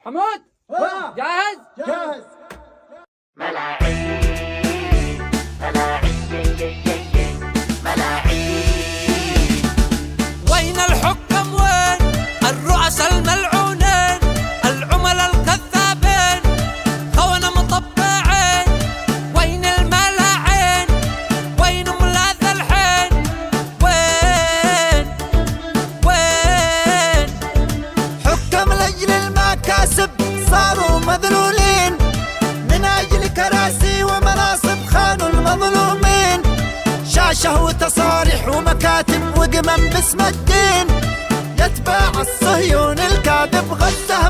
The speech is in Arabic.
حمود جاهز؟ جاهز. ملاعين ملاعين ملاعين. وين الحكم وين الرؤساء الملعونين العملاء الكذابين خونة مطبعين؟ وين الملاعين وين ملاذ الحين؟ وين حكم لأجل المكاسب صاروا مذلولين، من أجل كراسي ومناصب خانوا المظلومين. شاشة وتصاريح ومكاتب وقمم باسم الدين، يتباع الصهيون الكاذب غزه